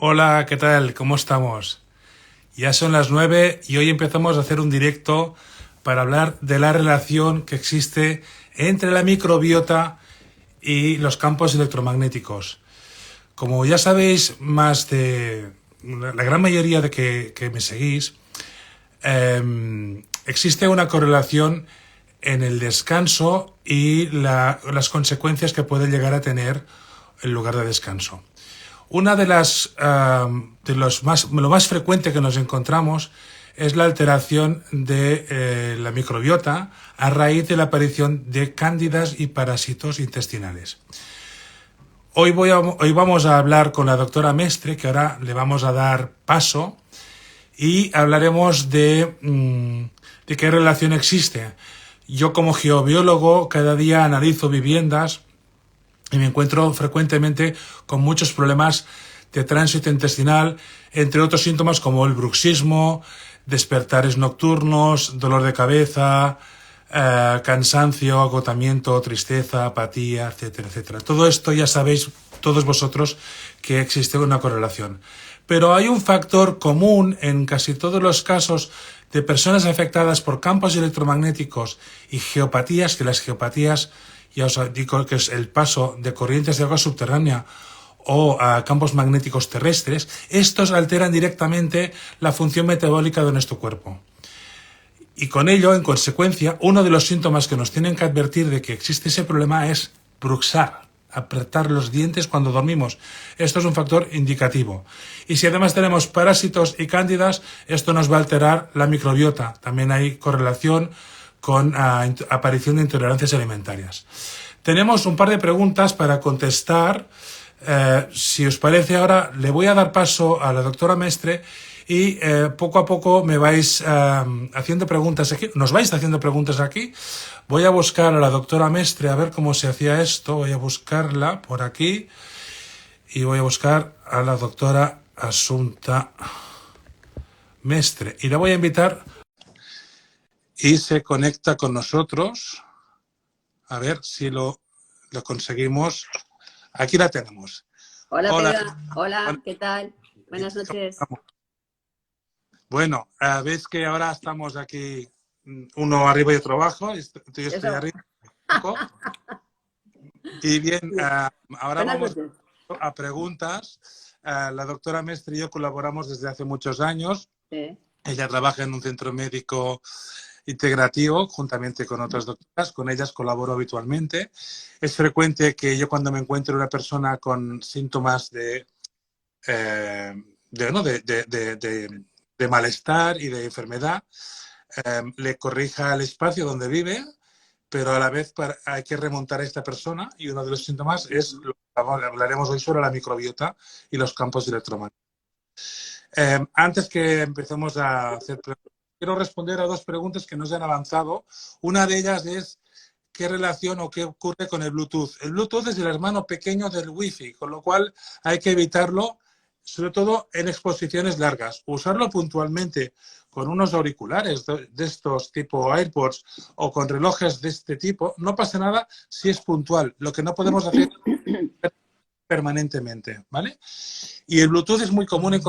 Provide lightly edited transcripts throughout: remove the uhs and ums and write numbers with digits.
Hola, ¿qué tal? ¿Cómo estamos? Ya son las 9 y hoy empezamos a hacer un directo para hablar de la relación que existe entre la microbiota y los campos electromagnéticos. Como ya sabéis, más de la gran mayoría de que me seguís, existe una correlación en el descanso y las consecuencias que puede llegar a tener el lugar de descanso. Una de las lo más frecuente que nos encontramos es la alteración de la microbiota a raíz de la aparición de cándidas y parásitos intestinales. Hoy vamos a hablar con la doctora Mestre, que ahora le vamos a dar paso, y hablaremos de qué relación existe. Yo como geobiólogo cada día analizo viviendas y me encuentro frecuentemente con muchos problemas de tránsito intestinal, entre otros síntomas como el bruxismo, despertares nocturnos, dolor de cabeza, cansancio, agotamiento, tristeza, apatía, etcétera, etcétera. Todo esto ya sabéis todos vosotros que existe una correlación. Pero hay un factor común en casi todos los casos de personas afectadas por campos electromagnéticos y geopatías, que las geopatías ya os digo que es el paso de corrientes de agua subterránea o a campos magnéticos terrestres. Estos alteran directamente la función metabólica de nuestro cuerpo. Y con ello, en consecuencia, uno de los síntomas que nos tienen que advertir de que existe ese problema es bruxar, apretar los dientes cuando dormimos. Esto es un factor indicativo. Y si además tenemos parásitos y cándidas, esto nos va a alterar la microbiota. También hay correlación con aparición de intolerancias alimentarias. Tenemos un par de preguntas para contestar. Si os parece, ahora le voy a dar paso a la doctora Mestre y poco a poco me vais haciendo preguntas aquí. Nos vais haciendo preguntas aquí. Voy a buscar a la doctora Mestre a ver cómo se hacía esto. Voy a buscarla por aquí y voy a buscar a la doctora Asunta Mestre. Y la voy a invitar y se conecta con nosotros. A ver si lo conseguimos. Aquí la tenemos. Hola, Hola. Pega. Hola, Bueno, ¿qué tal? Buenas noches. bueno, veis que ahora estamos aquí uno arriba y otro abajo. Yo estoy Eso. arriba. Y bien, ahora Buenas vamos noches. a preguntas. La doctora Mestre y yo colaboramos desde hace muchos años. Sí. Ella trabaja en un centro médico integrativo juntamente con otras doctoras. Con ellas colaboro habitualmente. Es frecuente que yo cuando me encuentro una persona con síntomas de malestar y de enfermedad, le corrija el espacio donde vive, pero a la vez hay que remontar a esta persona y uno de los síntomas es, hablaremos hoy sobre la microbiota y los campos electromagnéticos. Antes que empecemos a hacer preguntas, quiero responder a dos preguntas que nos han avanzado. Una de ellas es ¿qué relación o qué ocurre con el Bluetooth? El Bluetooth es el hermano pequeño del Wi-Fi, con lo cual hay que evitarlo, sobre todo en exposiciones largas. Usarlo puntualmente con unos auriculares de estos tipo AirPods o con relojes de este tipo, no pasa nada si es puntual. Lo que no podemos hacer es permanentemente, ¿vale? Y el Bluetooth es muy común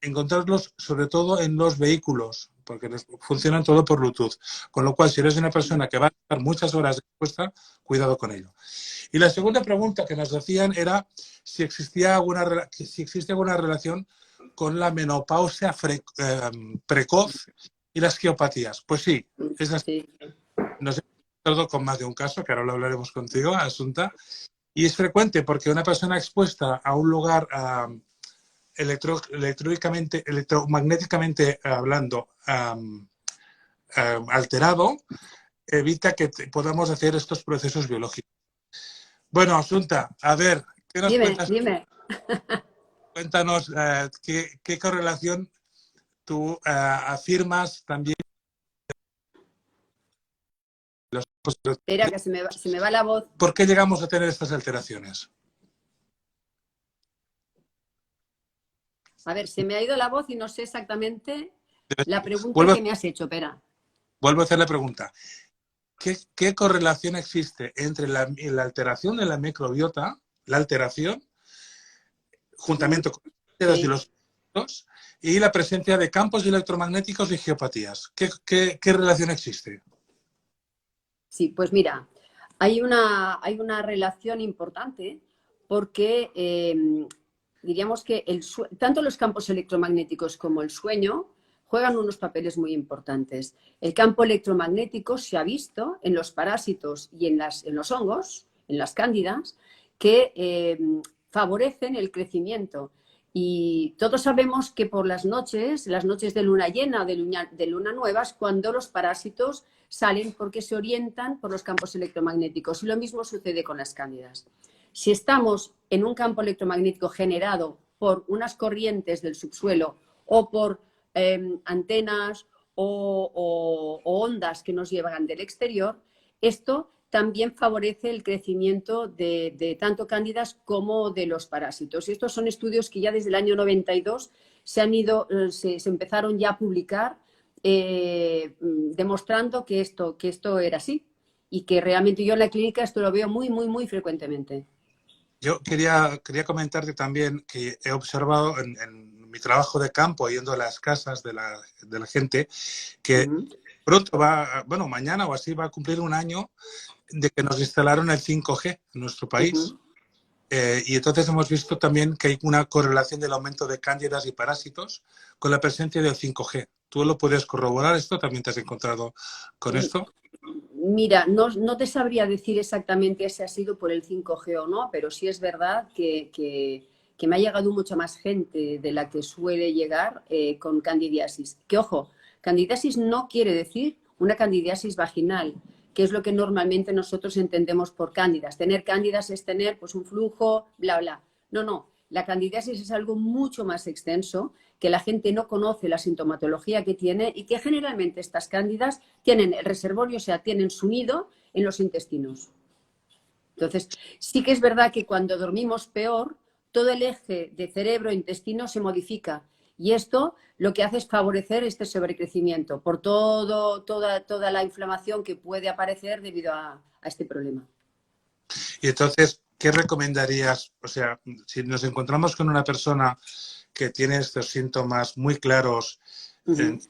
encontrarlos sobre todo en los vehículos, porque funcionan todo por Bluetooth. Con lo cual, si eres una persona que va a estar muchas horas expuesta, cuidado con ello. Y la segunda pregunta que nos hacían era si existe alguna relación con la menopausia precoz y las geopatías. Pues sí, es así. Sí. Nos hemos encontrado con más de un caso, que ahora lo hablaremos contigo, Asunta. Y es frecuente porque una persona expuesta a un lugar electromagnéticamente hablando alterado, evita que podamos hacer estos procesos biológicos. Bueno, Asunta, a ver, ¿qué nos cuentas? Dime. Cuéntanos qué correlación tú afirmas también. Espera, que se me va la voz. ¿Por qué llegamos a tener estas alteraciones? A ver, se me ha ido la voz y no sé exactamente la pregunta Vuelvo, que me has hecho, Pera. vuelvo a hacer la pregunta. ¿Qué correlación existe entre la alteración de la microbiota, la alteración, juntamente con y los y la presencia de campos electromagnéticos y geopatías. ¿Qué relación existe? Sí, pues mira, hay una relación importante porque diríamos que tanto los campos electromagnéticos como el sueño juegan unos papeles muy importantes. El campo electromagnético se ha visto en los parásitos y en los hongos, en las cándidas, que favorecen el crecimiento. Y todos sabemos que por las noches de luna llena o de luna nueva, es cuando los parásitos salen porque se orientan por los campos electromagnéticos. Y lo mismo sucede con las cándidas. Si estamos en un campo electromagnético generado por unas corrientes del subsuelo o por antenas o ondas que nos llevan del exterior, esto también favorece el crecimiento de tanto cándidas como de los parásitos. Y estos son estudios que ya desde el año 92 se empezaron ya a publicar, demostrando que esto era así y que realmente yo en la clínica esto lo veo muy, muy, muy frecuentemente. Yo quería comentarte también que he observado en mi trabajo de campo, yendo a las casas de la gente, que pronto mañana o así va a cumplir un año de que nos instalaron el 5G en nuestro país. Y entonces hemos visto también que hay una correlación del aumento de cándidas y parásitos con la presencia del 5G. ¿Tú lo puedes corroborar esto? ¿También te has encontrado con esto? Mira, no te sabría decir exactamente si ha sido por el 5G o no, pero sí es verdad que me ha llegado mucha más gente de la que suele llegar con candidiasis. Que ojo, candidiasis no quiere decir una candidiasis vaginal, que es lo que normalmente nosotros entendemos por cándidas. Tener cándidas es tener pues un flujo, bla, bla. No. La candidiasis es algo mucho más extenso, que la gente no conoce la sintomatología que tiene y que generalmente estas cándidas tienen el reservorio, o sea, tienen su nido en los intestinos. Entonces, sí que es verdad que cuando dormimos peor, todo el eje de cerebro-intestino se modifica. Y esto lo que hace es favorecer este sobrecrecimiento por toda la inflamación que puede aparecer debido a este problema. Y entonces, ¿qué recomendarías? O sea, si nos encontramos con una persona que tiene estos síntomas muy claros en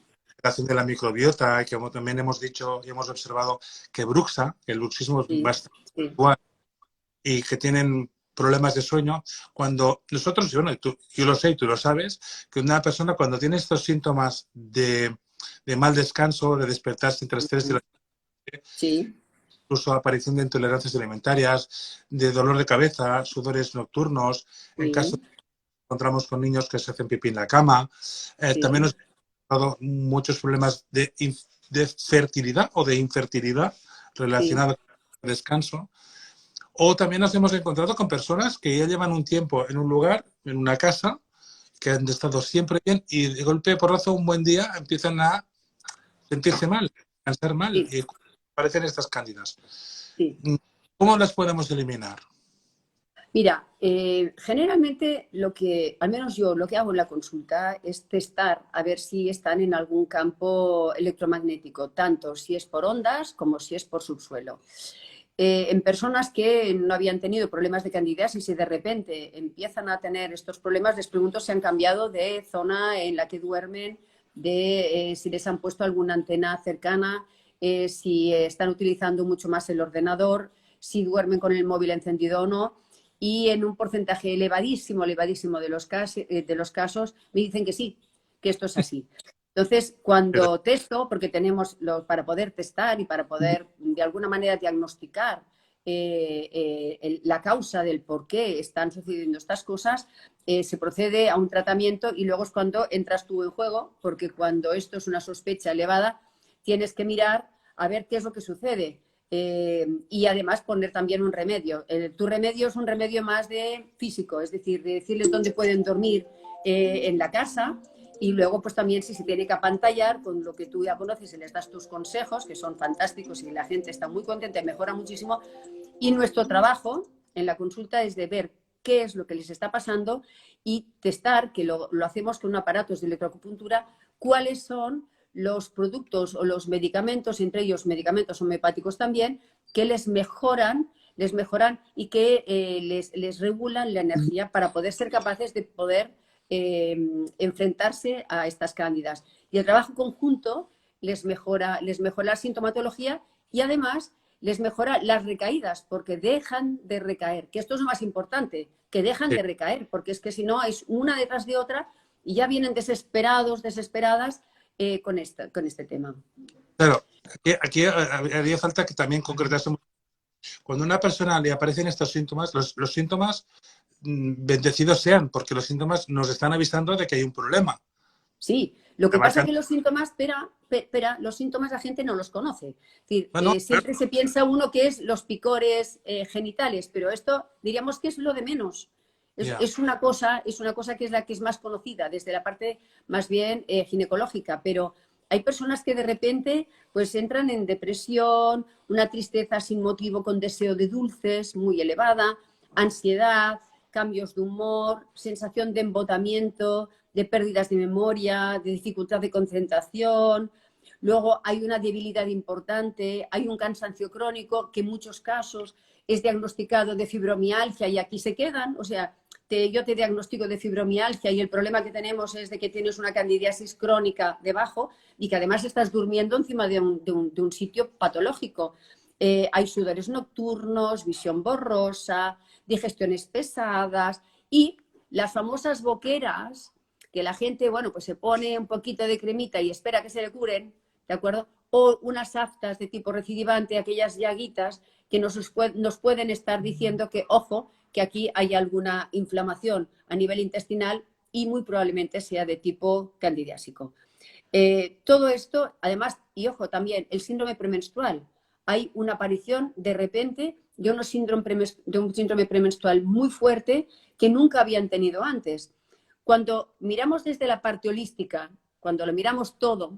relación de la microbiota, que como también hemos dicho y hemos observado que bruxa, que el bruxismo es bastante igual, y que tienen problemas de sueño, cuando nosotros, yo lo sé y tú lo sabes, que una persona cuando tiene estos síntomas de mal descanso, de despertarse entre las 3 de la noche, incluso aparición de intolerancias alimentarias, de dolor de cabeza, sudores nocturnos, en caso de que nos encontramos con niños que se hacen pipí en la cama, también nos hemos dado muchos problemas de fertilidad o de infertilidad relacionados con el descanso. O también nos hemos encontrado con personas que ya llevan un tiempo en un lugar, en una casa, que han estado siempre bien y de golpe, porrazo, un buen día empiezan a sentirse mal, a cansar mal y aparecen estas cándidas. ¿Cómo las podemos eliminar? Mira, generalmente al menos yo, lo que hago en la consulta es testar a ver si están en algún campo electromagnético, tanto si es por ondas como si es por subsuelo. En personas que no habían tenido problemas de candidiasis y de repente empiezan a tener estos problemas, les pregunto si han cambiado de zona en la que duermen, si les han puesto alguna antena cercana, si están utilizando mucho más el ordenador, si duermen con el móvil encendido o no. Y en un porcentaje elevadísimo de los casos me dicen que sí, que esto es así. Entonces, cuando testo, porque tenemos para poder testar y para poder de alguna manera diagnosticar la causa del por qué están sucediendo estas cosas, se procede a un tratamiento y luego es cuando entras tú en juego, porque cuando esto es una sospecha elevada, tienes que mirar a ver qué es lo que sucede. Y además poner también un remedio. Tu remedio es un remedio más de físico, es decir, de decirles dónde pueden dormir en la casa y luego pues también si se tiene que apantallar con lo que tú ya conoces y les das tus consejos, que son fantásticos y la gente está muy contenta y mejora muchísimo. Y nuestro trabajo en la consulta es de ver qué es lo que les está pasando y testar, que lo hacemos con aparatos de electroacupuntura, cuáles son los productos o los medicamentos, entre ellos medicamentos homeopáticos también, que les mejoran y que les regulan la energía para poder ser capaces de poder enfrentarse a estas cándidas. Y el trabajo conjunto les mejora la sintomatología y además les mejora las recaídas, porque dejan de recaer, que esto es lo más importante, que dejan de recaer, porque es que si no es una detrás de otra y ya vienen desesperados, desesperadas con este tema. Claro, aquí haría falta que también concretase. Cuando a una persona le aparecen estos síntomas, los síntomas bendecidos sean, porque los síntomas nos están avisando de que hay un problema. Sí, lo que pasa es que los síntomas, los síntomas la gente no los conoce. Es decir, Bueno, siempre se piensa uno que es los picores genitales, pero esto diríamos que es lo de menos. Es una cosa que es la que es más conocida desde la parte más bien ginecológica, pero hay personas que de repente pues entran en depresión, una tristeza sin motivo con deseo de dulces muy elevada, ansiedad, cambios de humor, sensación de embotamiento, de pérdidas de memoria, de dificultad de concentración. Luego hay una debilidad importante, hay un cansancio crónico que en muchos casos es diagnosticado de fibromialgia y aquí se quedan. O sea, yo te diagnostico de fibromialgia y el problema que tenemos es de que tienes una candidiasis crónica debajo y que además estás durmiendo encima de un sitio patológico. Hay sudores nocturnos, visión borrosa, digestiones pesadas y las famosas boqueras que la gente, bueno, pues se pone un poquito de cremita y espera que se le curen, ¿de acuerdo? O unas aftas de tipo recidivante, aquellas llaguitas que nos pueden estar diciendo que, ojo, que aquí hay alguna inflamación a nivel intestinal y muy probablemente sea de tipo candidiásico. Todo esto, además, y ojo, también el síndrome premenstrual. Hay una aparición de repente de un síndrome premenstrual muy fuerte que nunca habían tenido antes. Cuando miramos desde la parte holística, cuando lo miramos todo,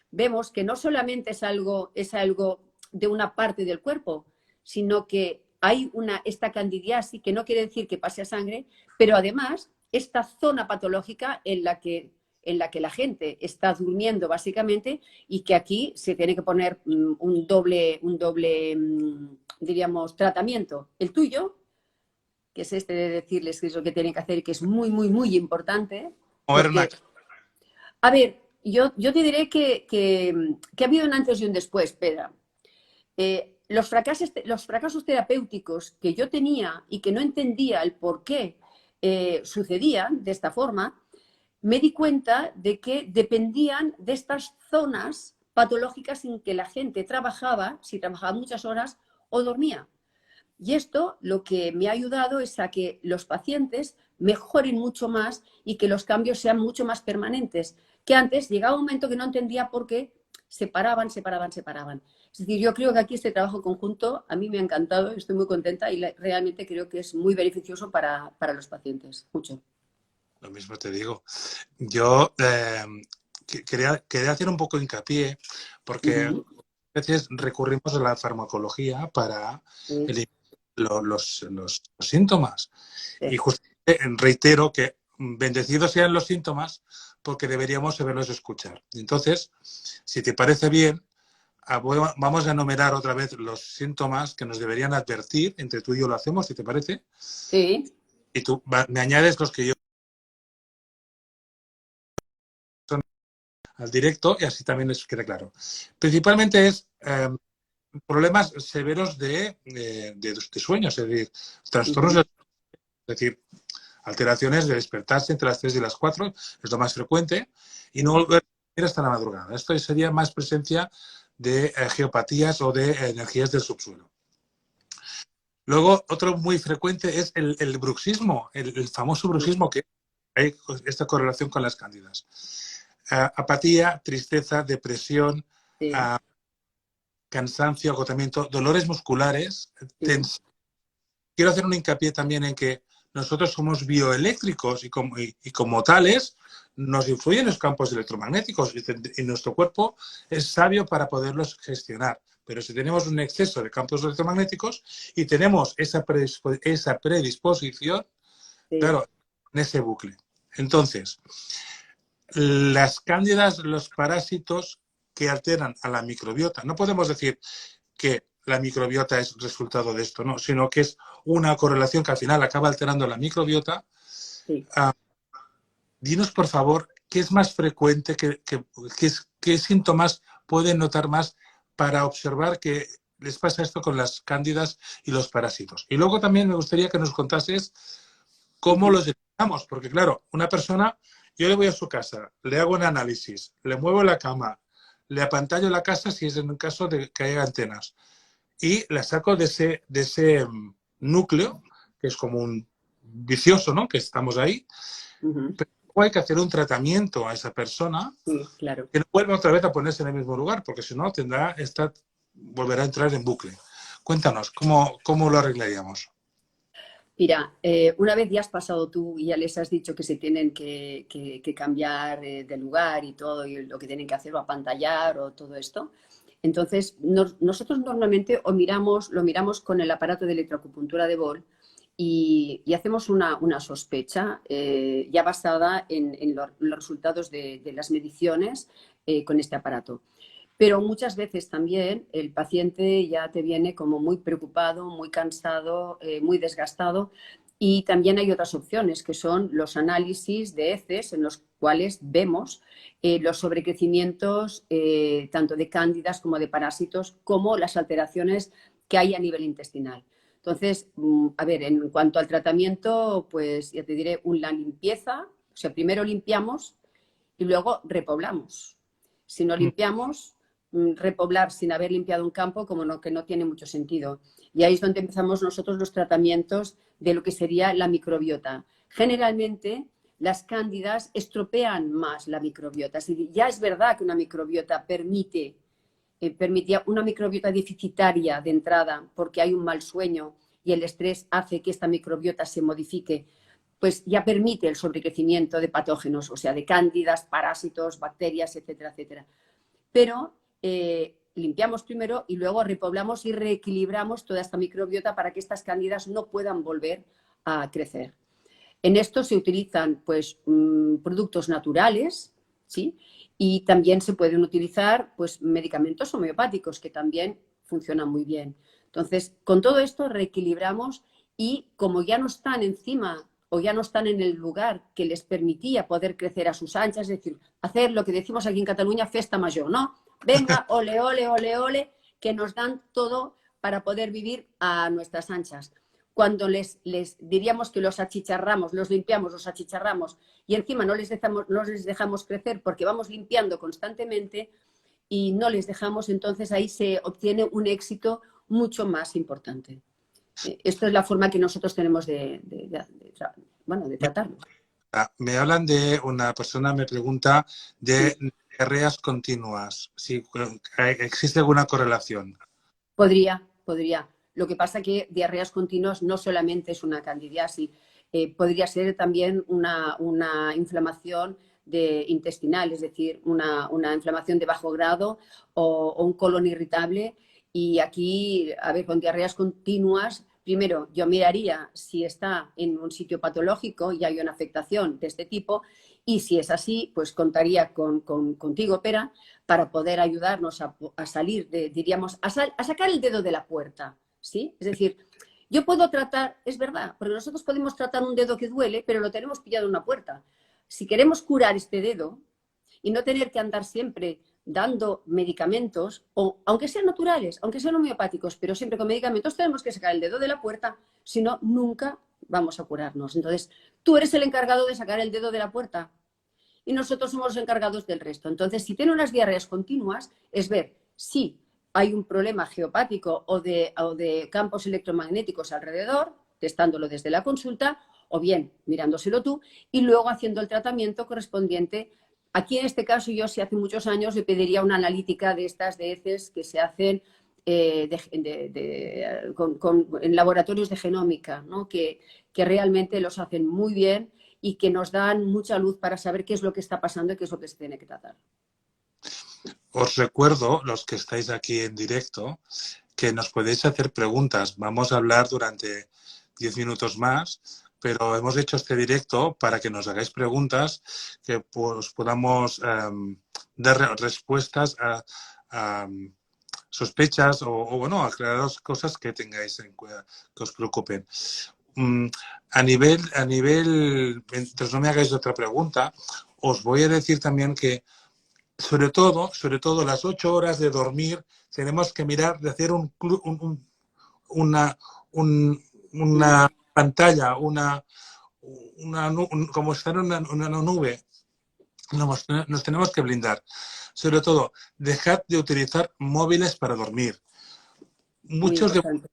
vemos que no solamente es algo de una parte del cuerpo, sino que hay esta candidiasis, que no quiere decir que pase a sangre, pero además esta zona patológica en la que la gente está durmiendo básicamente y que aquí se tiene que poner un doble, diríamos, tratamiento. El tuyo, que es este de decirles qué es lo que tienen que hacer y que es muy, muy, muy importante. Porque, a ver, yo te diré que ha habido un antes y un después, Pedro. Los fracasos terapéuticos que yo tenía y que no entendía el por qué sucedían de esta forma, me di cuenta de que dependían de estas zonas patológicas en que la gente trabajaba, si trabajaba muchas horas o dormía. Y esto lo que me ha ayudado es a que los pacientes mejoren mucho más y que los cambios sean mucho más permanentes. Que antes llegaba un momento que no entendía por qué se paraban. Es decir, yo creo que aquí este trabajo conjunto a mí me ha encantado, estoy muy contenta y realmente creo que es muy beneficioso para los pacientes. Mucho. Lo mismo te digo. Yo quería hacer un poco hincapié porque a veces recurrimos a la farmacología para los síntomas. Sí. Y justamente reitero que bendecidos sean los síntomas porque deberíamos saberlos escuchar. Entonces, si te parece bien, vamos a enumerar otra vez los síntomas que nos deberían advertir. Entre tú y yo lo hacemos, si te parece. Sí. Y tú me añades los que yo al directo y así también les quede claro. Principalmente es problemas severos de sueño, es decir, trastornos, es decir, alteraciones de despertarse entre las 3 y las 4 es lo más frecuente y no volver a dormir hasta la madrugada. Esto sería más presencia de geopatías o de energías del subsuelo. Luego, otro muy frecuente es el bruxismo, el famoso bruxismo, que hay esta correlación con las cándidas. Apatía, tristeza, depresión, sí. Cansancio, agotamiento, dolores musculares, tensión. Quiero hacer un hincapié también en que nosotros somos bioeléctricos y como tales nos influyen los campos electromagnéticos y nuestro cuerpo es sabio para poderlos gestionar. Pero si tenemos un exceso de campos electromagnéticos y tenemos esa predisposición, sí. Claro, en ese bucle. Entonces, las cándidas, los parásitos que alteran a la microbiota. No podemos decir que la microbiota es resultado de esto, no, sino que es una correlación que al final acaba alterando la microbiota. Sí. dinos por favor qué es más frecuente, qué síntomas pueden notar más para observar que les pasa esto con las cándidas y los parásitos. Y luego también me gustaría que nos contases cómo los detectamos, porque claro, una persona, yo le voy a su casa, le hago un análisis, le muevo la cama, le apantallo la casa si es en un caso de que haya antenas y la saco de ese núcleo, que es como un vicioso, ¿no? Que estamos ahí, Ujú. pero luego hay que hacer un tratamiento a esa persona Sí, claro. que no vuelva otra vez a ponerse en el mismo lugar, porque si no volverá a entrar en bucle. Cuéntanos, ¿cómo lo arreglaríamos? Mira, una vez ya has pasado tú y ya les has dicho que se tienen que cambiar de lugar y todo, y lo que tienen que hacer o apantallar o todo esto, entonces nosotros normalmente lo miramos con el aparato de electroacupuntura de Bol y hacemos una sospecha ya basada en los resultados de las mediciones con este aparato. Pero muchas veces también el paciente ya te viene como muy preocupado, muy cansado, muy desgastado. Y también hay otras opciones, que son los análisis de heces, en los cuales vemos los sobrecrecimientos tanto de cándidas como de parásitos, como las alteraciones que hay a nivel intestinal. Entonces, a ver, en cuanto al tratamiento, pues ya te diré, una limpieza, o sea, primero limpiamos y luego repoblamos. Si no limpiamos, repoblar sin haber limpiado un campo, como no, que no tiene mucho sentido. Y ahí es donde empezamos nosotros los tratamientos de lo que sería la microbiota. Generalmente, las cándidas estropean más la microbiota. Ya es verdad que una microbiota permitía una microbiota deficitaria de entrada porque hay un mal sueño y el estrés hace que esta microbiota se modifique, pues ya permite el sobrecrecimiento de patógenos, o sea, de cándidas, parásitos, bacterias, etcétera, etcétera. Pero limpiamos primero y luego repoblamos y reequilibramos toda esta microbiota para que estas cándidas no puedan volver a crecer. En esto se utilizan pues, productos naturales, ¿sí? Y también se pueden utilizar pues, medicamentos homeopáticos que también funcionan muy bien. Entonces, con todo esto reequilibramos y como ya no están encima o ya no están en el lugar que les permitía poder crecer a sus anchas, es decir, hacer lo que decimos aquí en Cataluña, festa mayor, ¿no? Venga, ole, ole, ole, ole, que nos dan todo para poder vivir a nuestras anchas. Cuando les diríamos que los achicharramos, los limpiamos, los achicharramos y encima no les dejamos crecer porque vamos limpiando constantemente y no les dejamos, entonces ahí se obtiene un éxito mucho más importante. Esto es la forma que nosotros tenemos de tratarlo. Me hablan de una persona, me pregunta de diarreas continuas, si existe alguna correlación. Podría. Lo que pasa que diarreas continuas no solamente es una candidiasis, podría ser también una inflamación intestinal, es decir, una inflamación de bajo grado o un colon irritable. Y aquí, a ver, con diarreas continuas, primero yo miraría si está en un sitio patológico y hay una afectación de este tipo. Y si es así, pues contaría contigo, Pera, para poder ayudarnos a salir diríamos, a sacar el dedo de la puerta, ¿sí? Es decir, yo puedo tratar, es verdad, porque nosotros podemos tratar un dedo que duele, pero lo tenemos pillado en una puerta. Si queremos curar este dedo y no tener que andar siempre dando medicamentos, o aunque sean naturales, aunque sean homeopáticos, pero siempre con medicamentos, tenemos que sacar el dedo de la puerta, si no, nunca vamos a curarnos. Entonces, tú eres el encargado de sacar el dedo de la puerta y nosotros somos los encargados del resto. Entonces, si tiene unas diarreas continuas, es ver si hay un problema geopático o de campos electromagnéticos alrededor, testándolo desde la consulta, o bien mirándoselo tú y luego haciendo el tratamiento correspondiente. Aquí en este caso yo, si hace muchos años, le pediría una analítica de estas de heces que se hacen en laboratorios de genómica, ¿no? que realmente los hacen muy bien y que nos dan mucha luz para saber qué es lo que está pasando y qué es lo que se tiene que tratar. Os recuerdo, los que estáis aquí en directo, que nos podéis hacer preguntas. Vamos a hablar durante 10 minutos más, pero hemos hecho este directo para que nos hagáis preguntas, que pues, podamos dar respuestas a sospechas o bueno, aclararos cosas que tengáis que os preocupen. mm, mientras no me hagáis otra pregunta, os voy a decir también que sobre todo las 8 horas de dormir, tenemos que mirar de hacer una, una pantalla, como estar en una nube. Nos tenemos que blindar. Sobre todo, dejad de utilizar móviles para dormir. Muy Muchos de importante.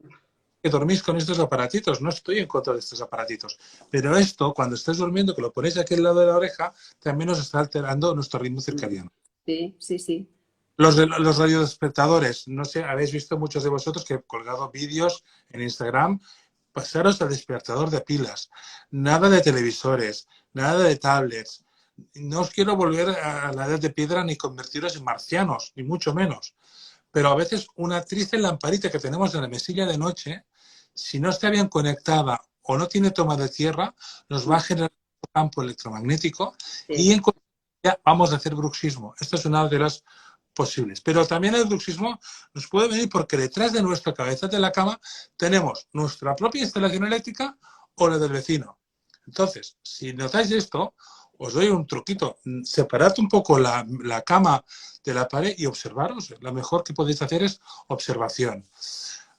que dormís con estos aparatitos, no estoy en contra de estos aparatitos, pero esto, cuando estés durmiendo, que lo ponéis aquí al lado de la oreja, también nos está alterando nuestro ritmo circadiano. Sí, sí, sí. Los radiodespertadores, no sé, habéis visto muchos de vosotros que he colgado vídeos en Instagram, pasaros al despertador de pilas, nada de televisores, nada de tablets. No os quiero volver a la edad de piedra ni convertiros en marcianos, ni mucho menos. Pero a veces una triste lamparita que tenemos en la mesilla de noche, si no está bien conectada o no tiene toma de tierra, nos va a generar un campo electromagnético y Sí. en consecuencia vamos a hacer bruxismo. Esta es una de las posibles. Pero también el bruxismo nos puede venir porque detrás de nuestra cabeza de la cama tenemos nuestra propia instalación eléctrica o la del vecino. Entonces, si notáis esto, os doy un truquito. Separad un poco la cama de la pared y observaros. Lo mejor que podéis hacer es observación.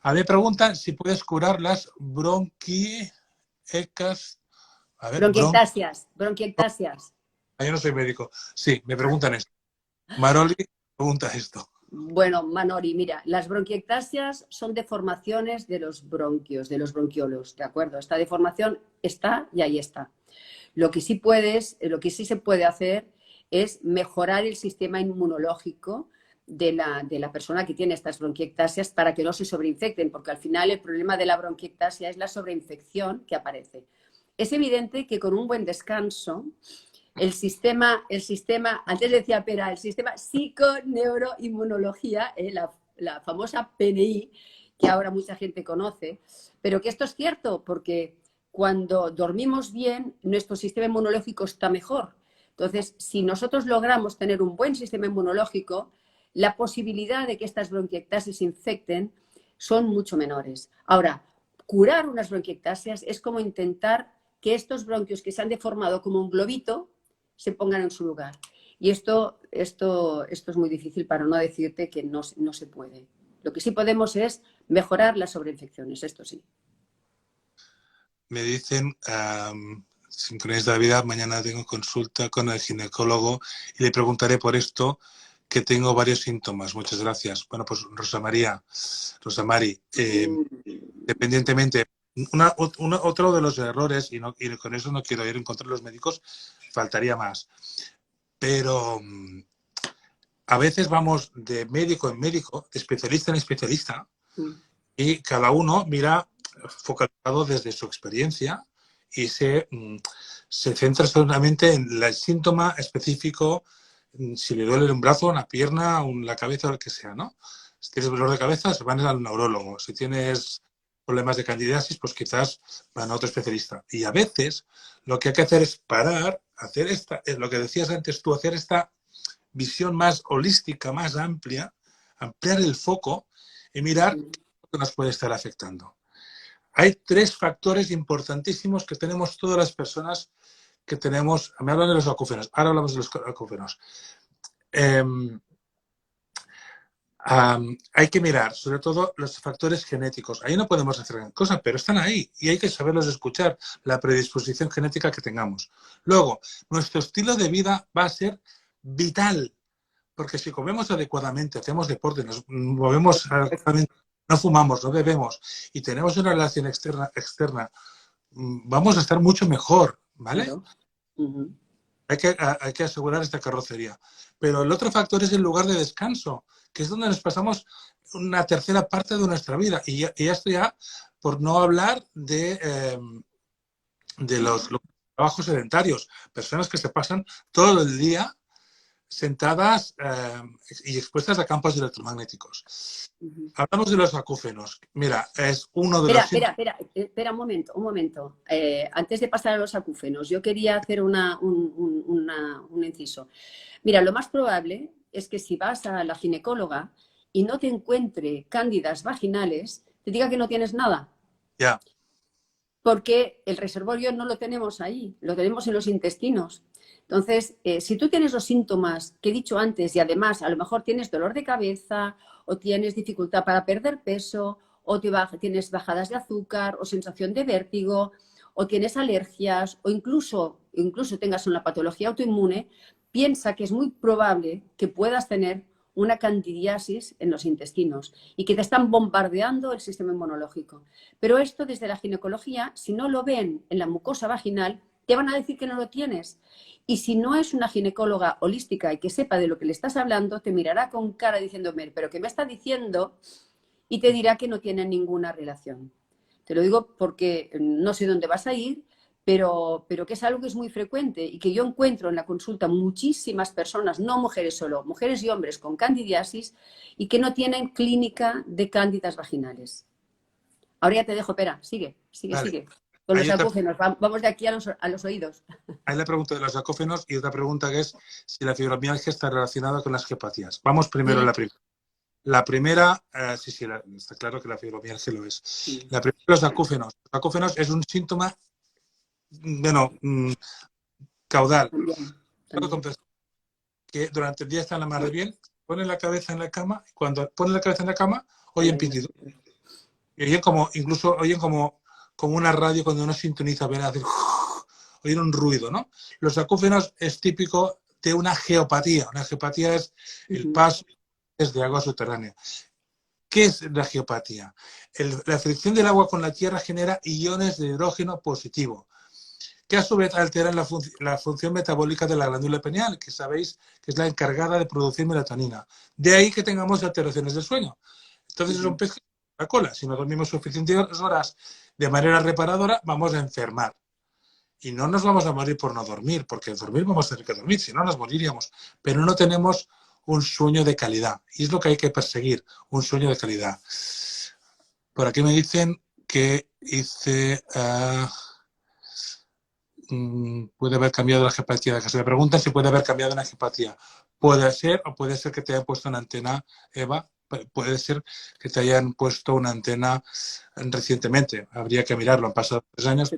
A mí me preguntan si puedes curar las bronquiecas. A ver, Bronquiectasias, bronquiectasias. yo no soy médico. Sí, me preguntan esto. Maroli pregunta esto. Bueno, Manori, mira, las bronquiectasias son deformaciones de los bronquios, de los bronquiolos, ¿de acuerdo? Esta deformación está y ahí está. Lo que sí se puede hacer es mejorar el sistema inmunológico de la persona que tiene estas bronquiectasias para que no se sobreinfecten, porque al final el problema de la bronquiectasia es la sobreinfección que aparece. Es evidente que con un buen descanso el sistema, antes decía Pera, el sistema psiconeuroinmunología, la famosa PNI, que ahora mucha gente conoce, pero que esto es cierto porque cuando dormimos bien, nuestro sistema inmunológico está mejor. Entonces, si nosotros logramos tener un buen sistema inmunológico, la posibilidad de que estas bronquiectasias se infecten son mucho menores. Ahora, curar unas bronquiectasias es como intentar que estos bronquios que se han deformado como un globito se pongan en su lugar. Y esto es muy difícil, para no decirte que no se puede. Lo que sí podemos es mejorar las sobreinfecciones, esto sí. Me dicen, Sincronías de la Vida, mañana tengo consulta con el ginecólogo y le preguntaré por esto, que tengo varios síntomas. Muchas gracias. Bueno, pues Rosa Mari, independientemente, otro de los errores, y con eso no quiero ir en contra de los médicos, faltaría más. Pero a veces vamos de médico en médico, de especialista en especialista, y cada uno mira focalizado desde su experiencia y se centra solamente en el síntoma específico, si le duele un brazo, una pierna, la cabeza o lo que sea, ¿no? Si tienes dolor de cabeza, se van al neurólogo. Si tienes problemas de candidiasis, pues quizás van a otro especialista. Y a veces lo que hay que hacer es parar, hacer lo que decías antes tú, hacer esta visión más holística, más amplia, ampliar el foco y mirar qué nos puede estar afectando. Hay 3 factores importantísimos que tenemos todas las personas que tenemos. Me hablan de los acúfenos, ahora hablamos de los acúfenos. Hay que mirar, sobre todo, los factores genéticos. Ahí no podemos hacer gran cosa, pero están ahí y hay que saberlos escuchar, la predisposición genética que tengamos. Luego, nuestro estilo de vida va a ser vital, porque si comemos adecuadamente, hacemos deporte, nos movemos adecuadamente, no fumamos, no bebemos y tenemos una relación externa, vamos a estar mucho mejor, ¿vale? Claro. Hay que asegurar esta carrocería. Pero el otro factor es el lugar de descanso, que es donde nos pasamos una tercera parte de nuestra vida. Y esto ya, por no hablar de los trabajos sedentarios, personas que se pasan todo el día sentadas y expuestas a campos electromagnéticos. Hablamos de los acúfenos. Mira, es uno de los... Espera un momento. Antes de pasar a los acúfenos, yo quería hacer un inciso. Mira, lo más probable es que si vas a la ginecóloga y no te encuentre cándidas vaginales, te diga que no tienes nada. Ya. porque el reservorio no lo tenemos ahí, lo tenemos en los intestinos. Entonces, si tú tienes los síntomas que he dicho antes y además a lo mejor tienes dolor de cabeza o tienes dificultad para perder peso o tienes bajadas de azúcar o sensación de vértigo o tienes alergias o incluso tengas una patología autoinmune, piensa que es muy probable que puedas tener una candidiasis en los intestinos y que te están bombardeando el sistema inmunológico. Pero esto desde la ginecología, si no lo ven en la mucosa vaginal, te van a decir que no lo tienes. Y si no es una ginecóloga holística y que sepa de lo que le estás hablando, te mirará con cara diciéndome, pero ¿qué me está diciendo? Y te dirá que no tiene ninguna relación. Te lo digo porque no sé dónde vas a ir, pero que es algo que es muy frecuente y que yo encuentro en la consulta muchísimas personas, no mujeres solo, mujeres y hombres con candidiasis y que no tienen clínica de cándidas vaginales. Ahora ya te dejo, Pera, sigue. Vale. Con Hay los otra, acúfenos, vamos de aquí a los oídos. hay la pregunta de los acófenos y otra pregunta que es si la fibromialgia está relacionada con las gepatías. Vamos primero a la primera. La primera, sí, está claro que la fibromialgia lo es. Sí. La primera, los acúfenos. Los acúfenos es un síntoma, bueno, caudal. También. Que durante el día están la mar de bien, ponen la cabeza en la cama, y cuando ponen la cabeza en la cama, oyen pitido. Y oyen como, incluso oyen como una radio cuando uno sintoniza, ven a decir, oyen un ruido, ¿no? Los acúfenos es típico de una geopatía. Una geopatía es el paso de agua subterránea. ¿Qué es la geopatía? La fricción del agua con la tierra genera iones de hidrógeno positivo, que a su vez alteran la función metabólica de la glándula pineal, que sabéis que es la encargada de producir melatonina. De ahí que tengamos alteraciones del sueño. Entonces es un pez que la cola. Si no dormimos suficientes horas de manera reparadora, vamos a enfermar. Y no nos vamos a morir por no dormir, porque dormir vamos a tener que dormir, si no nos moriríamos. Pero no tenemos un sueño de calidad. Y es lo que hay que perseguir, un sueño de calidad. Por aquí me dicen que hice... puede haber cambiado la gepatía. Que se me preguntan si puede haber cambiado una gepatía. Puede ser, o puede ser que te hayan puesto una antena, Eva. Puede ser que te hayan puesto una antena recientemente. Habría que mirarlo. Han pasado 3 años.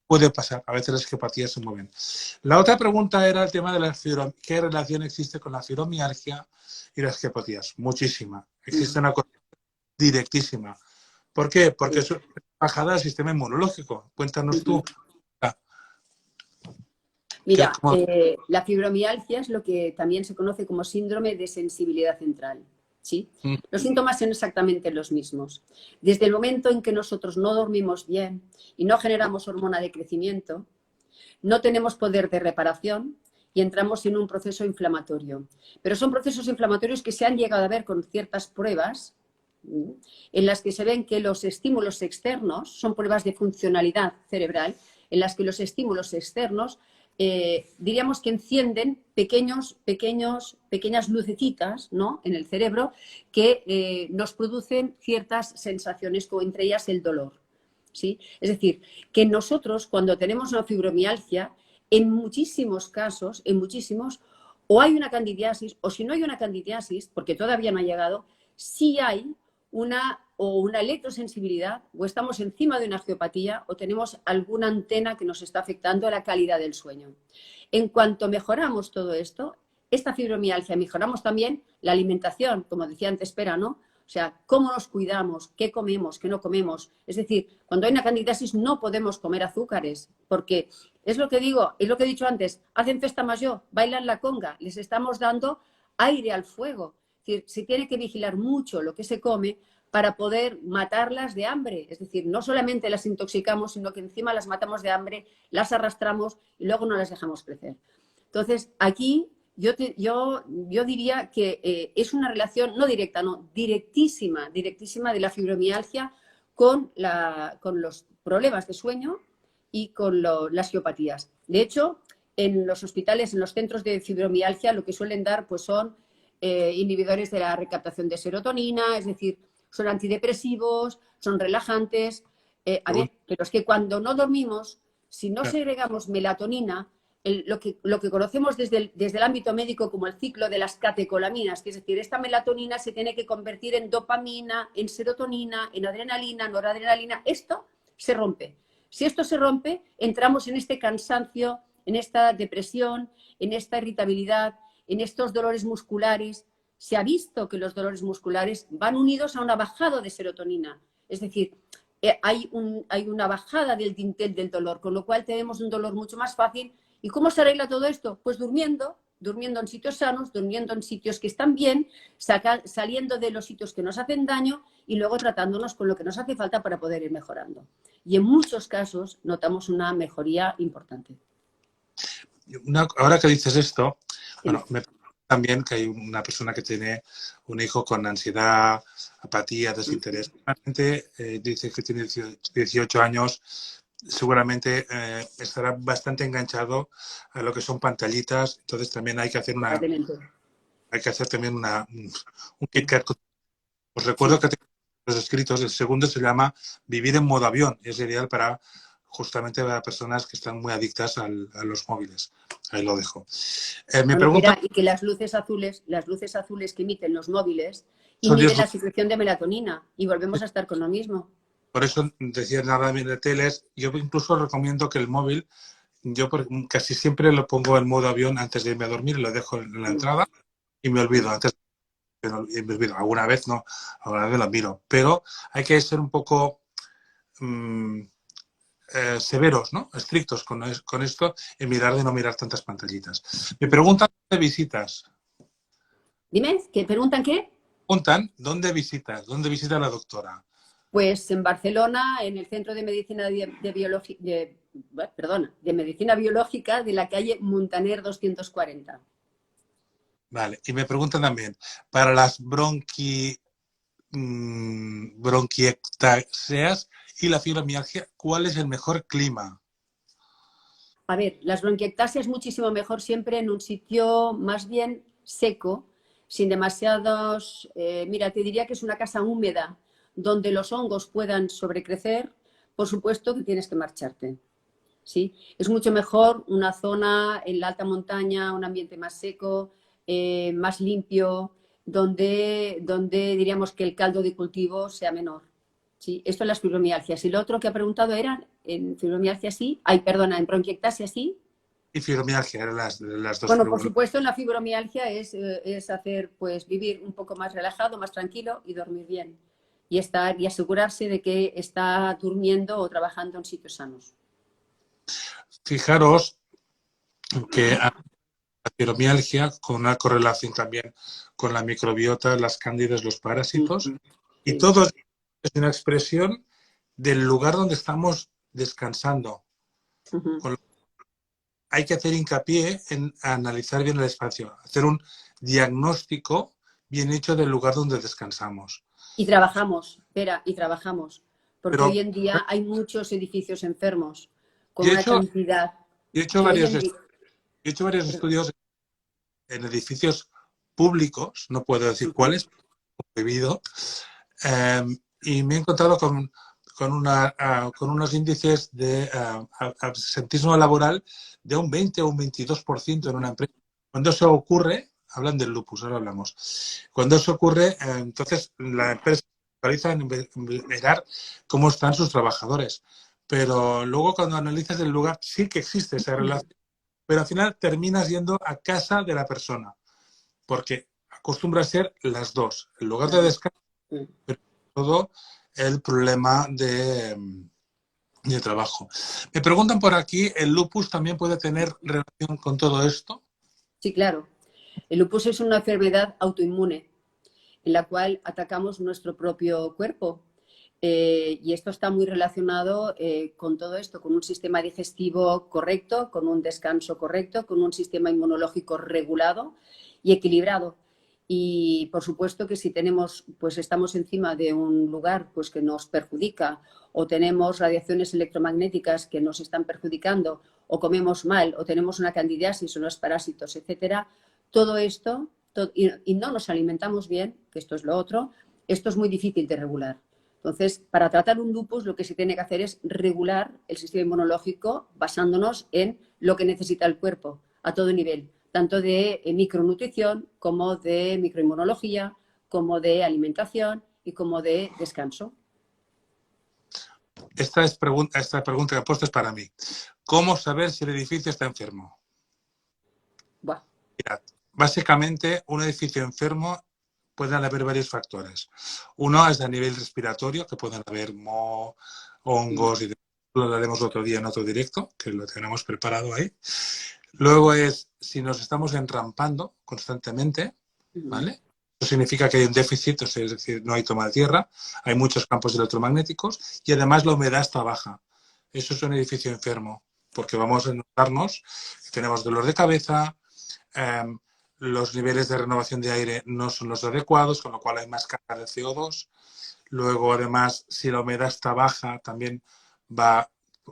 Puede pasar. A veces las gepatías se mueven. La otra pregunta era el tema de la fibromialgia. ¿Qué relación existe con la fibromialgia y las gepatías? Muchísima. Existe una cosa directísima. ¿Por qué? Porque es bajada del sistema inmunológico. Cuéntanos tú. Mira, la fibromialgia es lo que también se conoce como síndrome de sensibilidad central. ¿Sí? Los síntomas son exactamente los mismos. Desde el momento en que nosotros no dormimos bien y no generamos hormona de crecimiento, no tenemos poder de reparación y entramos en un proceso inflamatorio. Pero son procesos inflamatorios que se han llegado a ver con ciertas pruebas en las que se ven que los estímulos externos, son pruebas de funcionalidad cerebral, en las que los estímulos externos diríamos que encienden pequeñas lucecitas, ¿no?, en el cerebro que nos producen ciertas sensaciones, como entre ellas el dolor. ¿Sí? Es decir, que nosotros cuando tenemos una fibromialgia, en muchísimos casos, o hay una candidiasis, o si no hay una candidiasis, porque todavía no ha llegado, sí hay una electrosensibilidad, o estamos encima de una angiopatía, o tenemos alguna antena que nos está afectando a la calidad del sueño. En cuanto mejoramos todo esto, esta fibromialgia, mejoramos también la alimentación, como decía antes Pera, ¿no? O sea, cómo nos cuidamos, qué comemos, qué no comemos. Es decir, cuando hay una candidiasis no podemos comer azúcares, porque es lo que digo, es lo que he dicho antes, hacen festa mayor, bailan la conga, les estamos dando aire al fuego. Es decir, se tiene que vigilar mucho lo que se come para poder matarlas de hambre. Es decir, no solamente las intoxicamos, sino que encima las matamos de hambre, las arrastramos y luego no las dejamos crecer. Entonces, aquí yo diría que es una relación, no directa, no, directísima de la fibromialgia con los problemas de sueño y con las geopatías. De hecho, en los hospitales, en los centros de fibromialgia, lo que suelen dar pues son inhibidores de la recaptación de serotonina, es decir, son antidepresivos, son relajantes. A ver, pero es que cuando no dormimos, si no segregamos melatonina, lo que conocemos desde el ámbito médico como el ciclo de las catecolaminas, que es decir, esta melatonina se tiene que convertir en dopamina, en serotonina, en adrenalina, noradrenalina, esto se rompe. Si esto se rompe, entramos en este cansancio, en esta depresión, en esta irritabilidad, en estos dolores musculares. Se ha visto que los dolores musculares van unidos a una bajada de serotonina. Es decir, hay una bajada del dintel del dolor, con lo cual tenemos un dolor mucho más fácil. ¿Y cómo se arregla todo esto? Pues durmiendo en sitios sanos, durmiendo en sitios que están bien, saliendo de los sitios que nos hacen daño y luego tratándonos con lo que nos hace falta para poder ir mejorando. Y en muchos casos notamos una mejoría importante. Ahora que dices esto, bueno, me parece también que hay una persona que tiene un hijo con ansiedad, apatía, desinterés. Realmente dice que tiene 18 años, seguramente estará bastante enganchado a lo que son pantallitas. Entonces también hay que hacer también un KitKat. Os recuerdo que tengo los escritos. El segundo se llama Vivir en modo avión. Es ideal justamente para personas que están muy adictas a los móviles. Ahí lo dejo. Me pregunta... Y que las luces azules que emiten los móviles inhiben la secreción de melatonina y volvemos a estar con lo mismo. Por eso decía nada de teles. Yo incluso recomiendo que el móvil, yo casi siempre lo pongo en modo avión antes de irme a dormir, lo dejo en la entrada y me olvido. Alguna vez no, alguna vez lo miro. Pero hay que ser un poco severos, ¿no? Estrictos con esto y mirar de no mirar tantas pantallitas. Me preguntan dónde visitas. Dime, ¿que preguntan qué? Preguntan dónde visitas, dónde visita la doctora. Pues en Barcelona, en el Centro de Medicina de Medicina Biológica de la calle Muntaner 240. Vale, y me preguntan también, para las bronquiectasias y la fibromialgia, ¿cuál es el mejor clima? A ver, las bronquiectasias es muchísimo mejor siempre en un sitio más bien seco, sin demasiados... mira, te diría que es una casa húmeda, donde los hongos puedan sobrecrecer. Por supuesto que tienes que marcharte. ¿Sí? Es mucho mejor una zona en la alta montaña, un ambiente más seco, más limpio, donde diríamos que el caldo de cultivo sea menor. ¿Sí? Esto en las fibromialgias. Y lo otro que ha preguntado era, en fibromialgia sí, en bronquiectasia sí. Y fibromialgia, eran las dos. Bueno, por supuesto, en la fibromialgia es hacer, pues, vivir un poco más relajado, más tranquilo y dormir bien. Y asegurarse de que está durmiendo o trabajando en sitios sanos. Fijaros que la fibromialgia con una correlación también con la microbiota, las cándidas, los parásitos, y todo es una expresión del lugar donde estamos descansando. Hay que hacer hincapié en analizar bien el espacio, hacer un diagnóstico bien hecho del lugar donde descansamos. Y trabajamos, Vera, porque hoy en día hay muchos edificios enfermos con una cantidad... Yo he hecho varios estudios en edificios públicos, no puedo decir cuáles, he vivido, y me he encontrado con unos índices de absentismo laboral de un 20 o un 22% en una empresa. Cuando eso ocurre, hablan del lupus, ahora hablamos. Cuando eso ocurre, entonces la empresa realiza en mirar cómo están sus trabajadores. Pero luego cuando analizas el lugar, sí que existe esa relación, pero al final terminas yendo a casa de la persona, porque acostumbra a ser las dos, el lugar de descanso, pero todo el problema de trabajo. Me preguntan por aquí, ¿el lupus también puede tener relación con todo esto? Sí, claro. El lupus es una enfermedad autoinmune en la cual atacamos nuestro propio cuerpo. Y esto está muy relacionado con todo esto, con un sistema digestivo correcto, con un descanso correcto, con un sistema inmunológico regulado y equilibrado. Y por supuesto que si estamos encima de un lugar pues, que nos perjudica, o tenemos radiaciones electromagnéticas que nos están perjudicando, o comemos mal, o tenemos una candidiasis o unos parásitos, etcétera, todo esto, y no nos alimentamos bien, que esto es lo otro, esto es muy difícil de regular. Entonces, para tratar un lupus lo que se tiene que hacer es regular el sistema inmunológico basándonos en lo que necesita el cuerpo a todo nivel, tanto de micronutrición como de microinmunología, como de alimentación y como de descanso. esta pregunta que he puesto es para mí. ¿Cómo saber si el edificio está enfermo? Buah. Mirad, básicamente, un edificio enfermo pueden haber varios factores. Uno es a nivel respiratorio, que pueden haber moho, hongos, y lo hablaremos otro día en otro directo, que lo tenemos preparado ahí. Luego es si nos estamos enrampando constantemente, ¿vale? Eso significa que hay un déficit, es decir, no hay toma de tierra, hay muchos campos electromagnéticos y además la humedad está baja. Eso es un edificio enfermo, porque vamos a notarnos que tenemos dolor de cabeza, los niveles de renovación de aire no son los adecuados, con lo cual hay más carga de CO2. Luego, además, si la humedad está baja, también va...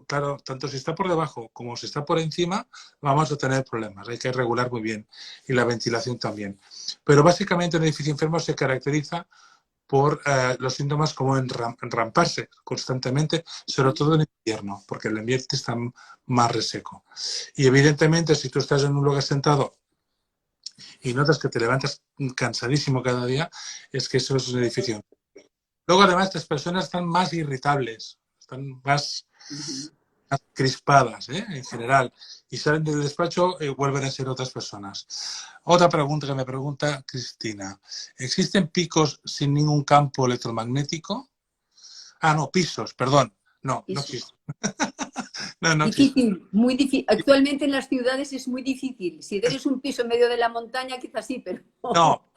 Claro, tanto si está por debajo como si está por encima, vamos a tener problemas. Hay que regular muy bien. Y la ventilación también. Pero básicamente un edificio enfermo se caracteriza por los síntomas como enramparse constantemente, sobre todo en invierno, porque el ambiente está más reseco. Y evidentemente, si tú estás en un lugar sentado y notas que te levantas cansadísimo cada día, es que eso es un edificio. Luego, además, estas personas están más irritables, están más crispadas, en general, y salen del despacho y vuelven a ser otras personas. Otra pregunta que me pregunta Cristina. ¿Existen picos sin ningún campo electromagnético? Ah, no, pisos, perdón. No, no existen. No existe. Difícil, muy difícil. Actualmente en las ciudades es muy difícil. Si tienes un piso en medio de la montaña, quizás sí, pero... No,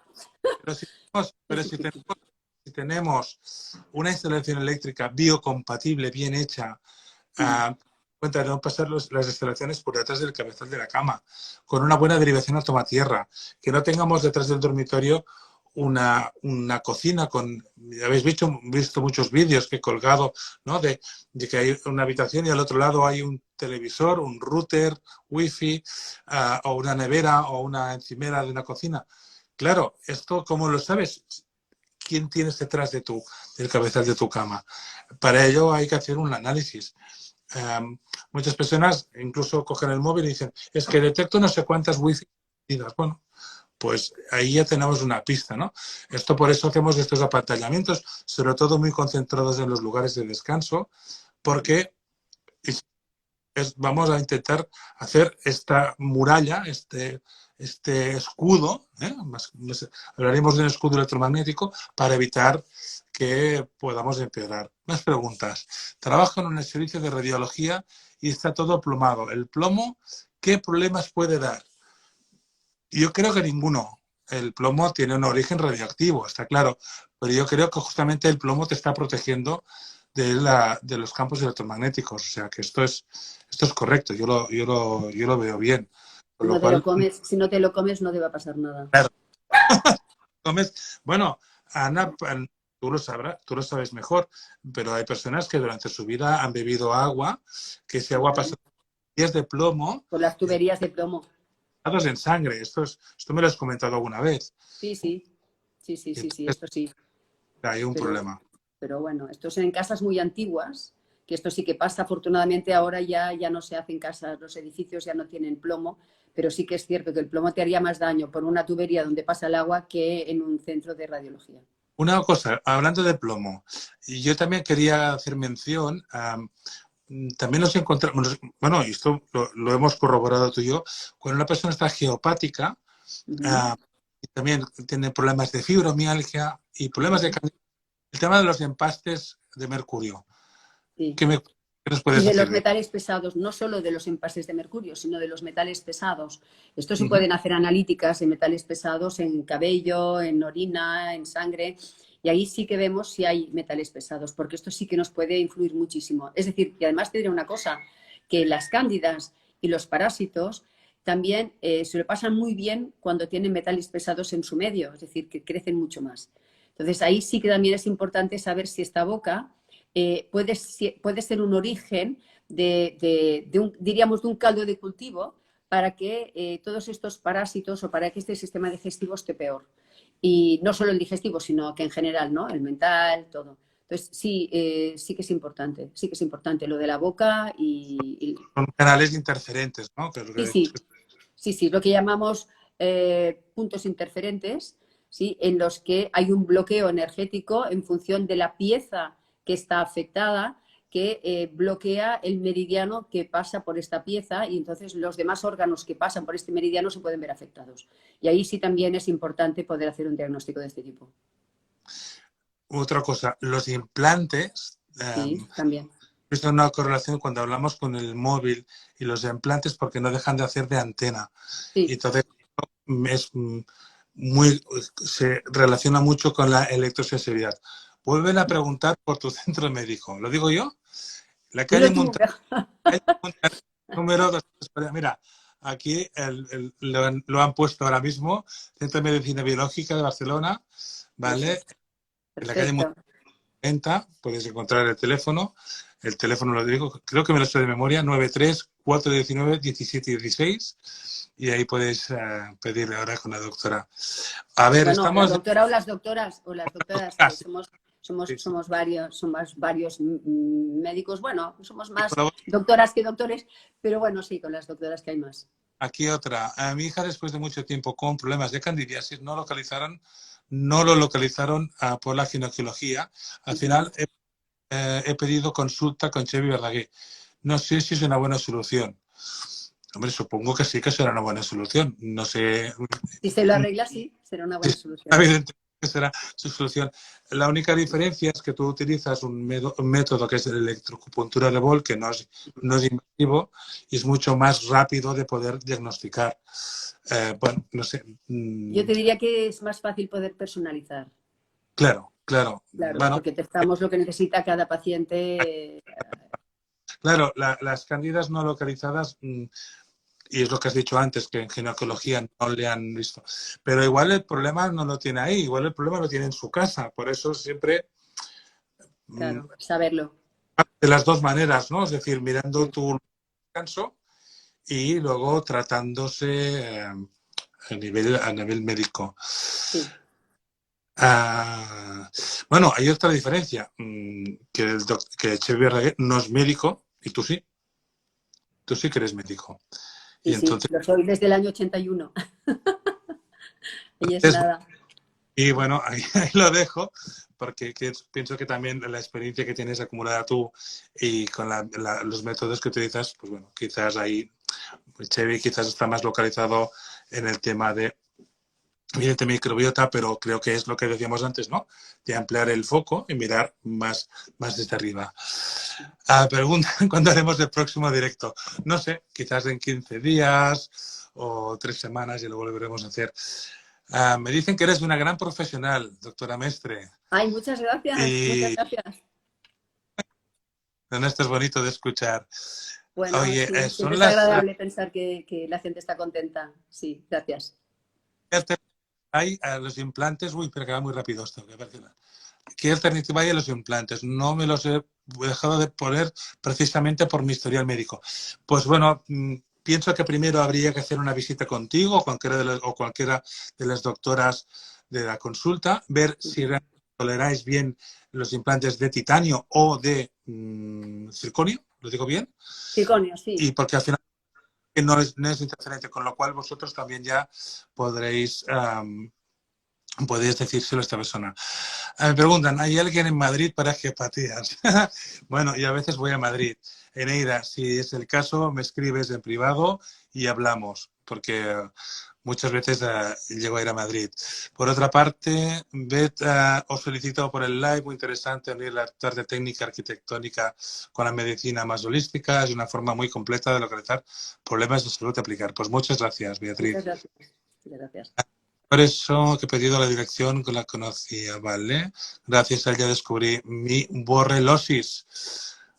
pero si tenemos una instalación eléctrica biocompatible, bien hecha, cuenta de no pasar las instalaciones por detrás del cabezal de la cama, con una buena derivación a toma tierra, que no tengamos detrás del dormitorio una cocina con, habéis visto muchos vídeos que he colgado, ¿no? De que hay una habitación y al otro lado hay un televisor, un router, wifi, o una nevera o una encimera de una cocina. Claro, esto, ¿cómo lo sabes? ¿Quién tienes detrás del cabezal de tu cama? Para ello hay que hacer un análisis. Muchas personas incluso cogen el móvil y dicen, es que detecto no sé cuántas wifi. Bueno, pues ahí ya tenemos una pista, ¿no? Esto por eso hacemos estos apantallamientos, sobre todo muy concentrados en los lugares de descanso, porque vamos a intentar hacer esta muralla, este escudo, hablaremos de un escudo electromagnético para evitar que podamos empeorar. Más preguntas. Trabajo en un servicio de radiología y está todo plomado. ¿El plomo qué problemas puede dar? Yo creo que ninguno. El plomo tiene un origen radioactivo, está claro, pero yo creo que justamente el plomo te está protegiendo de los campos electromagnéticos, o sea que esto es correcto, yo lo veo bien. Con lo cual, si no te lo comes, no te va a pasar nada. Claro. Bueno, Ana, tú lo sabes mejor, pero hay personas que durante su vida han bebido agua, que ese agua pasa días de plomo. Por las tuberías de plomo. En sangre. Esto me lo has comentado alguna vez. Sí, esto sí. Hay un problema. Pero bueno, esto es en casas muy antiguas, que esto sí que pasa. Afortunadamente ahora ya no se hacen casas, los edificios ya no tienen plomo, pero sí que es cierto que el plomo te haría más daño por una tubería donde pasa el agua que en un centro de radiología. Una cosa, hablando de plomo, yo también quería hacer mención también nos encontramos, bueno, esto lo hemos corroborado tú y yo, cuando una persona está geopática, y también tiene problemas de fibromialgia y problemas de cáncer, el tema de los empastes de mercurio. Sí. ¿Qué nos puedes decir? Y de decir? los metales pesados, no solo de los empastes de mercurio, sino de los metales pesados. Esto se pueden hacer analíticas de metales pesados en cabello, en orina, en sangre. Y ahí sí que vemos si hay metales pesados, porque esto sí que nos puede influir muchísimo. Es decir, y además te diré una cosa, que las cándidas y los parásitos también se lo pasan muy bien cuando tienen metales pesados en su medio, es decir, que crecen mucho más. Entonces ahí sí que también es importante saber si esta boca puede ser un origen diríamos, de un caldo de cultivo para que todos estos parásitos o para que este sistema digestivo esté peor. Y no solo el digestivo, sino que en general, ¿no? El mental, todo. Entonces, sí que es importante lo de la boca y... Son canales interferentes, ¿no? Sí, lo que llamamos puntos interferentes, ¿sí? En los que hay un bloqueo energético en función de la pieza que está afectada que bloquea el meridiano que pasa por esta pieza y entonces los demás órganos que pasan por este meridiano se pueden ver afectados. Y ahí sí también es importante poder hacer un diagnóstico de este tipo. Otra cosa, los implantes, Sí, también. visto una correlación cuando hablamos con el móvil y los implantes porque no dejan de hacer de antena. Y Sí. entonces es se relaciona mucho con la electrosensibilidad. Vuelven a preguntar por tu centro médico. ¿Lo digo yo? La calle Dilo tú. Montaña, número 200. Mira, aquí lo han puesto ahora mismo, Centro de Medicina Biológica de Barcelona, ¿vale? En la calle Perfecto. Montaña, puedes encontrar el teléfono. El teléfono lo digo, creo que me lo sé de memoria, 93-419-1716. Y ahí puedes pedirle ahora con la doctora. A ver, Bueno, la estamos... doctora o las doctoras, somos varios médicos, bueno, somos más doctoras que doctores, pero bueno, sí, con las doctoras que hay más. Aquí otra. A mi hija, después de mucho tiempo con problemas de candidiasis, no lo localizaron por la ginecología. Al final he pedido consulta con Xevi Verdaguer. No sé si es una buena solución. Hombre, supongo que sí que será una buena solución. No sé. Si se lo arregla, sí, será una buena solución. Evidentemente será su solución. La única diferencia es que tú utilizas un método que es la electroacupuntura de Bol, que no es invasivo y es mucho más rápido de poder diagnosticar. Bueno, no sé. Yo te diría que es más fácil poder personalizar. Claro, claro. Claro, Bueno, porque testamos lo que necesita cada paciente. claro, las cándidas no localizadas, y es lo que has dicho antes, que en ginecología no le han visto. Pero igual el problema no lo tiene ahí, igual el problema lo tiene en su casa. Por eso siempre Claro, saberlo. de las dos maneras, ¿no? Es decir, mirando Sí. tu descanso y luego tratándose a nivel médico. Sí. Bueno, hay otra diferencia, que Xavier Verdaguer no es médico y tú sí que eres médico. Sí, Y sí, entonces, lo soy desde el año 81. Y es nada. y bueno, ahí lo dejo, porque pienso que también la experiencia que tienes acumulada tú y con los métodos que utilizas, pues bueno, quizás ahí, pues Chevy quizás está más localizado en el tema de microbiota, pero creo que es lo que decíamos antes, ¿no? De ampliar el foco y mirar más desde arriba. Preguntan cuándo haremos el próximo directo. No sé, quizás en 15 días o 3 semanas y lo volveremos a hacer. Me dicen que eres una gran profesional, doctora Mestre. Ay, muchas gracias, muchas Y gracias. esto es bonito de escuchar. Bueno, Oye, sí, siempre son es las... agradable pensar que la gente está contenta. Sí, gracias. hay los implantes... Uy, pero que va muy rápido esto. ¿Qué alternativa hay a los implantes? No me los he dejado de poner precisamente por mi historial médico. Pues bueno, pienso que primero habría que hacer una visita contigo o cualquiera de las doctoras de la consulta, ver si realmente toleráis bien los implantes de titanio o de circonio, ¿lo digo bien? Circonio, sí. Y porque al final no es interferente, con lo cual vosotros también ya podréis decírselo a esta persona. Me preguntan, ¿hay alguien en Madrid para gepatías? Bueno, yo a veces voy a Madrid. Eneida, si es el caso, me escribes en privado y hablamos, porque muchas veces llego a ir a Madrid. Por otra parte, Beth os felicito por el live, muy interesante unir la tarde técnica arquitectónica con la medicina más holística. Es una forma muy completa de localizar problemas de salud y aplicar. Pues muchas gracias, Beatriz. Muchas gracias. Muchas gracias. Por eso que he pedido la dirección que la conocía, ¿vale? Gracias a ella descubrí mi borrelosis.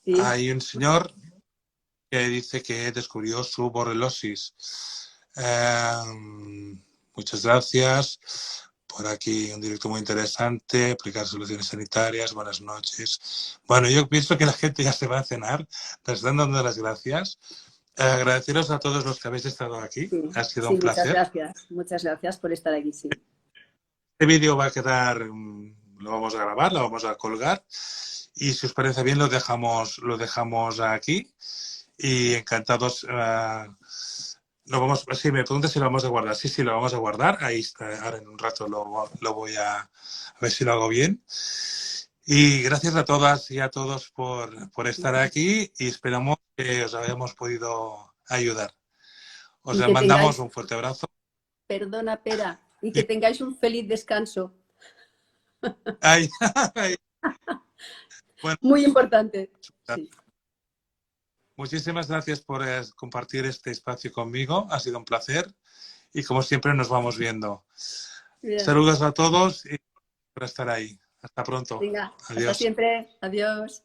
Sí. Hay un señor que dice que descubrió su borrelosis. Muchas gracias. Por aquí un directo muy interesante, aplicar soluciones sanitarias, buenas noches. Bueno, yo pienso que la gente ya se va a cenar, les están dando las gracias. Agradeceros a todos los que habéis estado aquí, Sí, ha sido sí, un placer. muchas gracias por estar aquí, sí. Este vídeo va a quedar, lo vamos a grabar, lo vamos a colgar y si os parece bien lo dejamos aquí y encantados. Sí, me pregunta si lo vamos a guardar. Sí, lo vamos a guardar. Ahí está. Ahora en un rato lo voy a ver si lo hago bien. Y gracias a todas y a todos por estar aquí y esperamos que os hayamos podido ayudar. Os Y que mandamos tengáis, un fuerte abrazo. perdona, Pera, y que tengáis un feliz descanso. Ay, ay. Bueno, Muy importante. Sí. muchísimas gracias por compartir este espacio conmigo. Ha sido un placer y como siempre nos vamos viendo. Bien. Saludos a todos y por estar ahí. Hasta pronto. Venga, hasta Adiós. siempre. Adiós.